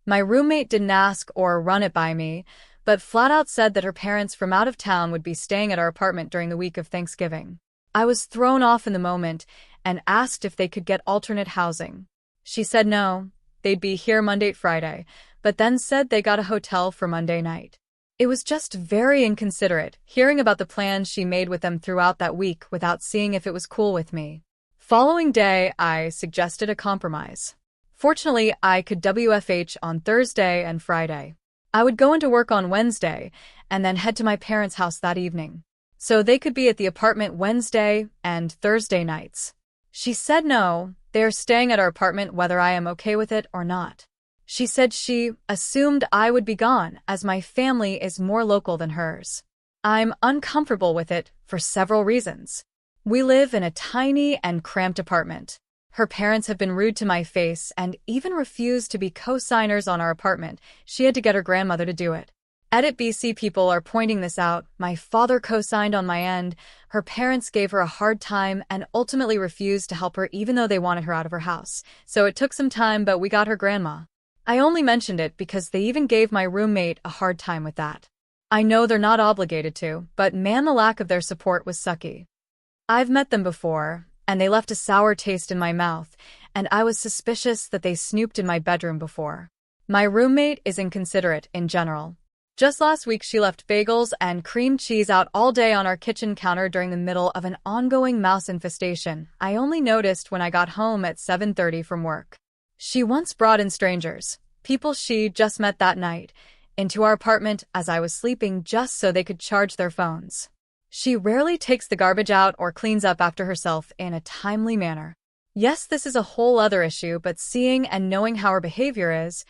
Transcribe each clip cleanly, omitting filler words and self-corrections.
My roommate didn't ask or run it by me, but flat out said that her parents from out of town would be staying at our apartment during the week of Thanksgiving. I was thrown off in the moment and asked if they could get alternate housing. She said no, they'd be here Monday, Friday, but then said they got a hotel for Monday night. It was just very inconsiderate, hearing about the plans she made with them throughout that week without seeing if it was cool with me. Following day, I suggested a compromise. Fortunately, I could WFH on Thursday and Friday. I would go into work on Wednesday and then head to my parents' house that evening, so they could be at the apartment Wednesday and Thursday nights. She said no, they are staying at our apartment whether I am okay with it or not. She said she assumed I would be gone as my family is more local than hers. I'm uncomfortable with it for several reasons. We live in a tiny and cramped apartment. Her parents have been rude to my face and even refused to be co-signers on our apartment. She had to get her grandmother to do it. Edit BC people are pointing this out. My father co-signed on my end. Her parents gave her a hard time and ultimately refused to help her even though they wanted her out of her house. So it took some time, but we got her grandma. I only mentioned it because they even gave my roommate a hard time with that. I know they're not obligated to, but man, the lack of their support was sucky. I've met them before, and they left a sour taste in my mouth, and I was suspicious that they snooped in my bedroom before. My roommate is inconsiderate in general. Just last week, she left bagels and cream cheese out all day on our kitchen counter during the middle of an ongoing mouse infestation. I only noticed when I got home at 7:30 from work. She once brought in strangers, people she just met that night, into our apartment as I was sleeping just so they could charge their phones. She rarely takes the garbage out or cleans up after herself in a timely manner. Yes, this is a whole other issue, but seeing and knowing how her behavior is,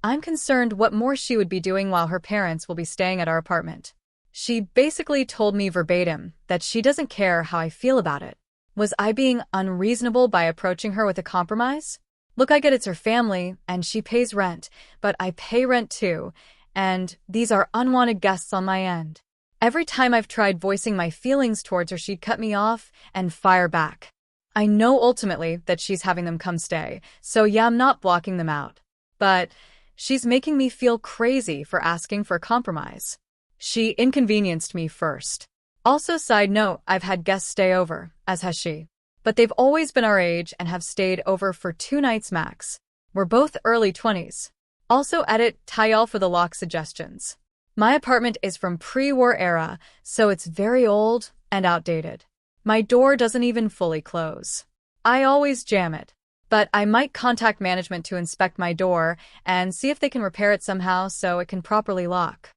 I'm concerned what more she would be doing while her parents will be staying at our apartment. She basically told me verbatim that she doesn't care how I feel about it. Was I being unreasonable by approaching her with a compromise? Look, I get it's her family, and she pays rent, but I pay rent too, and these are unwanted guests on my end. Every time I've tried voicing my feelings towards her, she'd cut me off and fire back. I know ultimately that she's having them come stay, so yeah, I'm not blocking them out. But she's making me feel crazy for asking for a compromise. She inconvenienced me first. Also, side note, I've had guests stay over, as has she. But they've always been our age and have stayed over for 2 nights max. We're both early 20s. Also, edit Tayal for the lock suggestions. My apartment is from pre-war era, so it's very old and outdated. My door doesn't even fully close. I always jam it. But I might contact management to inspect my door and see if they can repair it somehow so it can properly lock.